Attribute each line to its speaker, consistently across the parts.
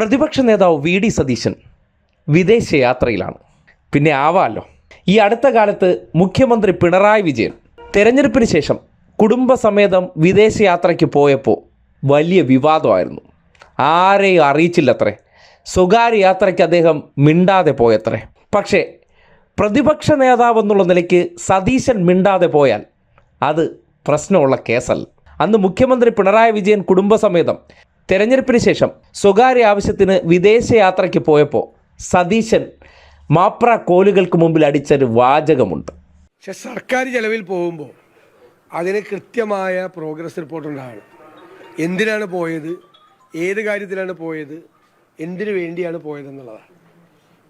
Speaker 1: പ്രതിപക്ഷ നേതാവ് V D Satheesan വിദേശയാത്രയിലാണ്. പിന്നെ ആവാലോ, ഈ അടുത്ത കാലത്ത് മുഖ്യമന്ത്രി പിണറായി വിജയൻ തെരഞ്ഞെടുപ്പിന് ശേഷം കുടുംബസമേതം വിദേശയാത്രയ്ക്ക് പോയപ്പോൾ വലിയ വിവാദമായിരുന്നു. ആരെയും അറിയിച്ചില്ലത്രേ. സ്വകാര്യ യാത്രയ്ക്ക് അദ്ദേഹം മിണ്ടാതെ പോയത്രേ. പക്ഷേ പ്രതിപക്ഷ നേതാവ് എന്നുള്ള നിലയ്ക്ക് സതീശൻ മിണ്ടാതെ പോയാൽ അത് പ്രശ്നമുള്ള കേസല്ല. അന്ന് മുഖ്യമന്ത്രി പിണറായി വിജയൻ കുടുംബസമേതം തെരഞ്ഞെടുപ്പിന് ശേഷം സ്വകാര്യ ആവശ്യത്തിന് വിദേശയാത്രയ്ക്ക് പോയപ്പോൾ സതീശൻ മാപ്ര കോലുകൾക്ക് മുമ്പിൽ അടിച്ചൊരു വാചകമുണ്ട്.
Speaker 2: പക്ഷെ സർക്കാർ ചെലവിൽ പോകുമ്പോൾ അതിന് കൃത്യമായ പ്രോഗ്രസ് റിപ്പോർട്ട് ഉണ്ടാകണം. എന്തിനാണ് പോയത്, ഏത് കാര്യത്തിലാണ് പോയത്, എന്തിനു വേണ്ടിയാണ് പോയതെന്നുള്ളതാണ്.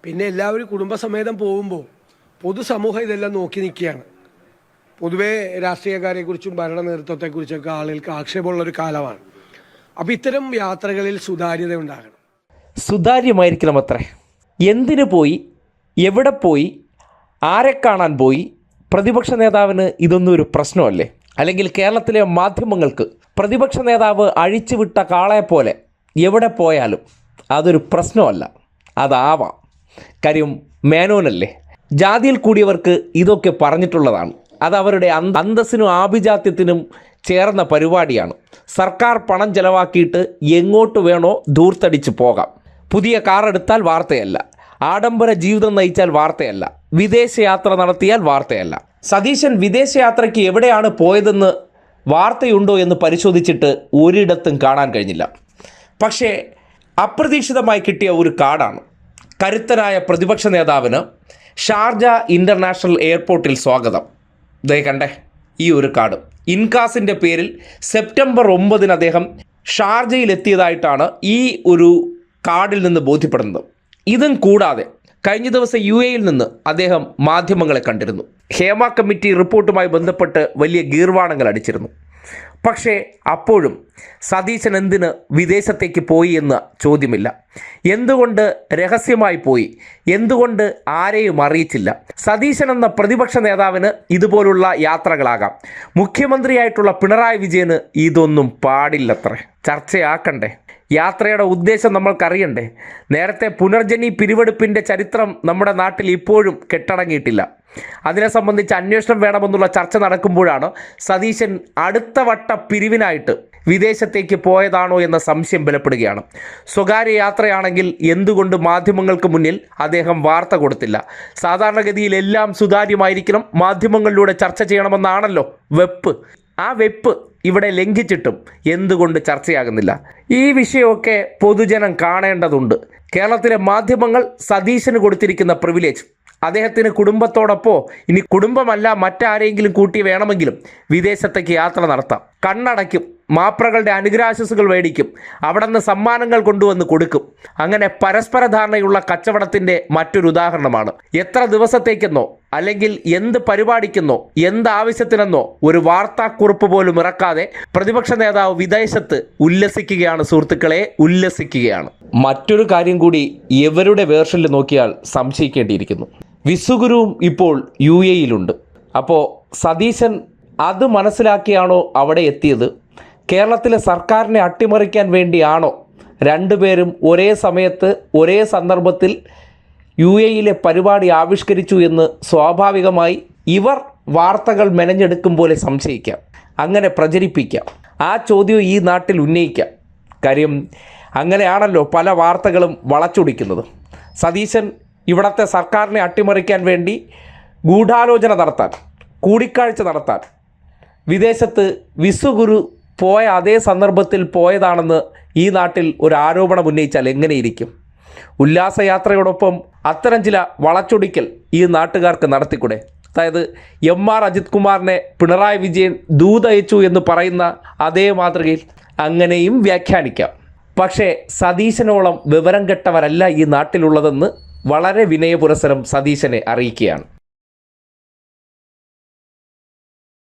Speaker 2: പിന്നെ എല്ലാവരും കുടുംബസമേതം പോകുമ്പോൾ പൊതുസമൂഹം ഇതെല്ലാം നോക്കി നിൽക്കുകയാണ്. പൊതുവേ രാഷ്ട്രീയക്കാരെക്കുറിച്ചും ഭരണ നേതൃത്വത്തെക്കുറിച്ചൊക്കെ ആളുകൾക്ക് ആക്ഷേപമുള്ളൊരു കാലമാണ്. അപ്പോൾ ഇത്തരം യാത്രകളിൽ സുതാര്യത ഉണ്ടാകണം.
Speaker 1: സുതാര്യമായിരിക്കണം അത്രേ. എന്തിനു പോയി, എവിടെ പോയി, ആരെ കാണാൻ പോയി, പ്രതിപക്ഷ നേതാവിന് ഇതൊന്നും ഒരു പ്രശ്നമല്ലേ? അല്ലെങ്കിൽ കേരളത്തിലെ മാധ്യമങ്ങൾക്ക് പ്രതിപക്ഷ നേതാവ് അഴിച്ചുവിട്ട കാളയെപ്പോലെ എവിടെ പോയാലും അതൊരു പ്രശ്നമല്ല. അതാവാം. കാര്യം മേനോനല്ലേ, ജാതിയിൽ കൂടിയവർക്ക് ഇതൊക്കെ പറഞ്ഞിട്ടുള്ളതാണ്. അതവരുടെ അന്തസ്സിനും ആഭിജാത്യത്തിനും ചേർന്ന പരിപാടിയാണ്. സർക്കാർ പണം ചെലവാക്കിയിട്ട് എങ്ങോട്ട് വേണോ ധൂർത്തടിച്ച് പോകാം. പുതിയ കാർ എടുത്താൽ വാർത്തയല്ല, ആഡംബര ജീവിതം നയിച്ചാൽ വാർത്തയല്ല, വിദേശയാത്ര നടത്തിയാൽ വാർത്തയല്ല. സതീശൻ വിദേശയാത്രയ്ക്ക് എവിടെയാണ് പോയതെന്ന് വാർത്തയുണ്ടോ എന്ന് പരിശോധിച്ചിട്ട് ഒരിടത്തും കാണാൻ കഴിഞ്ഞില്ല. പക്ഷേ അപ്രതീക്ഷിതമായി കിട്ടിയ ഒരു കാർഡാണ്. കരുത്തനായ പ്രതിപക്ഷ നേതാവിന് ഷാർജ ഇൻ്റർനാഷണൽ എയർപോർട്ടിൽ സ്വാഗതം. ദേ കണ്ടേ ഈ ഒരു കാർഡ്. ഇൻകാസിൻ്റെ പേരിൽ സെപ്റ്റംബർ 9 അദ്ദേഹം ഷാർജയിലെത്തിയതായിട്ടാണ് ഈ ഒരു കാർഡിൽ നിന്ന് ബോധ്യപ്പെടുന്നത്. ഇതും കൂടാതെ കഴിഞ്ഞ ദിവസം UAE-യിൽ നിന്ന് അദ്ദേഹം മാധ്യമങ്ങളെ കണ്ടിരുന്നു. ഹേമ കമ്മിറ്റി റിപ്പോർട്ടുമായി ബന്ധപ്പെട്ട് വലിയ ഗീർവാണങ്ങൾ അടിച്ചിരുന്നു. പക്ഷേ അപ്പോഴും സതീശൻ എന്തിന് വിദേശത്തേക്ക് പോയി എന്ന ചോദ്യമില്ല. എന്തുകൊണ്ട് രഹസ്യമായി പോയി, എന്തുകൊണ്ട് ആരെയും അറിയിച്ചില്ല? സതീശൻ എന്ന പ്രതിപക്ഷ നേതാവിന് ഇതുപോലുള്ള യാത്രകളാകാം. മുഖ്യമന്ത്രിയായിട്ടുള്ള പിണറായി വിജയന് ഇതൊന്നും പാടില്ലത്രേ. ചർച്ചയാക്കണ്ടേ? യാത്രയുടെ ഉദ്ദേശം നമ്മൾക്കറിയണ്ടേ? നേരത്തെ പുനർജനി പിരിവെടുപ്പിൻ്റെ ചരിത്രം നമ്മുടെ നാട്ടിൽ ഇപ്പോഴും കെട്ടടങ്ങിയിട്ടില്ല. അതിനെ സംബന്ധിച്ച് അന്വേഷണം വേണമെന്നുള്ള ചർച്ച നടക്കുമ്പോഴാണ് സതീശൻ അടുത്ത വട്ട പിരിവിനായിട്ട് വിദേശത്തേക്ക് പോയതാണോ എന്ന സംശയം ബലപ്പെടുകയാണ്. സ്വകാര്യ യാത്രയാണെങ്കിൽ എന്തുകൊണ്ട് മാധ്യമങ്ങൾക്ക് മുന്നിൽ അദ്ദേഹം വാർത്ത കൊടുത്തില്ല? സാധാരണഗതിയിൽ എല്ലാം സുതാര്യമായിരിക്കണം, മാധ്യമങ്ങളിലൂടെ ചർച്ച ചെയ്യണമെന്നാണല്ലോ വെപ്പ്. ആ വെപ്പ് ഇവിടെ ലംഘിച്ചിട്ടും എന്തുകൊണ്ട് ചർച്ചയാകുന്നില്ല? ഈ വിഷയമൊക്കെ പൊതുജനം കാണേണ്ടതുണ്ട്. കേരളത്തിലെ മാധ്യമങ്ങൾ സതീശന് കൊടുത്തിരിക്കുന്ന പ്രിവിലേജ്, അദ്ദേഹത്തിന് കുടുംബത്തോടൊപ്പം, ഇനി കുടുംബമല്ല മറ്റാരെങ്കിലും കൂട്ടി വേണമെങ്കിലും വിദേശത്തേക്ക് യാത്ര നടത്താം. കണ്ണടയ്ക്കും, മാപ്രകളുടെ അനുഗ്രാശസ്സുകൾ മേടിക്കും, അവിടെ നിന്ന് സമ്മാനങ്ങൾ കൊണ്ടുവന്ന് കൊടുക്കും. അങ്ങനെ പരസ്പര ധാരണയുള്ള കച്ചവടത്തിൻ്റെ മറ്റൊരു ഉദാഹരണമാണ്. എത്ര ദിവസത്തേക്കെന്നോ അല്ലെങ്കിൽ എന്ത് പരിപാടിക്കെന്നോ എന്ത് ആവശ്യത്തിനെന്നോ ഒരു വാർത്താക്കുറിപ്പ് പോലും ഇറക്കാതെ പ്രതിപക്ഷ നേതാവ് വിദേശത്ത് ഉല്ലസിക്കുകയാണ്. സുഹൃത്തുക്കളെ, ഉല്ലസിക്കുകയാണ്. മറ്റൊരു കാര്യം കൂടി ഇവരുടെ വേർഷനിൽ നോക്കിയാൽ സംശയിക്കേണ്ടിയിരിക്കുന്നു. വിസുഗുരുവും ഇപ്പോൾ UAE-യിലുണ്ട്. അപ്പോൾ സതീശൻ അത് മനസ്സിലാക്കിയാണോ അവിടെ എത്തിയത്? കേരളത്തിലെ സർക്കാരിനെ അട്ടിമറിക്കാൻ വേണ്ടിയാണോ രണ്ടുപേരും ഒരേ സമയത്ത് ഒരേ സന്ദർഭത്തിൽ UAE-യിലെ പരിപാടി ആവിഷ്കരിച്ചു എന്ന് സ്വാഭാവികമായി ഇവർ വാർത്തകൾ മെനഞ്ഞെടുക്കും പോലെ സംശയിക്കാം, അങ്ങനെ പ്രചരിപ്പിക്കാം. ആ ചോദ്യം ഈ നാട്ടിൽ ഉന്നയിക്കാം. കാര്യം അങ്ങനെയാണല്ലോ പല വാർത്തകളും വളച്ചൊടിക്കുന്നത്. സതീശൻ ഇവിടുത്തെ സർക്കാരിനെ അട്ടിമറിക്കാൻ വേണ്ടി ഗൂഢാലോചന നടത്താൻ, കൂടിക്കാഴ്ച നടത്താൻ വിദേശത്ത് വിസുഗുരു പോയ അതേ സന്ദർഭത്തിൽ പോയതാണെന്ന് ഈ നാട്ടിൽ ഒരു ആരോപണം ഉന്നയിച്ചാൽ എങ്ങനെയിരിക്കും? ഉല്ലാസയാത്രയോടൊപ്പം അത്തരം ചില വളച്ചൊടിക്കൽ ഈ നാട്ടുകാർക്ക് നടത്തിക്കൂടെ? അതായത് MR അജിത് കുമാറിനെ പിണറായി വിജയൻ ദൂതയച്ചു എന്ന് പറയുന്ന അതേ മാതൃകയിൽ അങ്ങനെയും വ്യാഖ്യാനിക്കാം. പക്ഷേ സതീശനോളം വിവരം കെട്ടവരല്ല ഈ നാട്ടിലുള്ളതെന്ന് വളരെ വിനയപുരസ്സരം സതീശനെ അറിയിക്കുകയാണ്.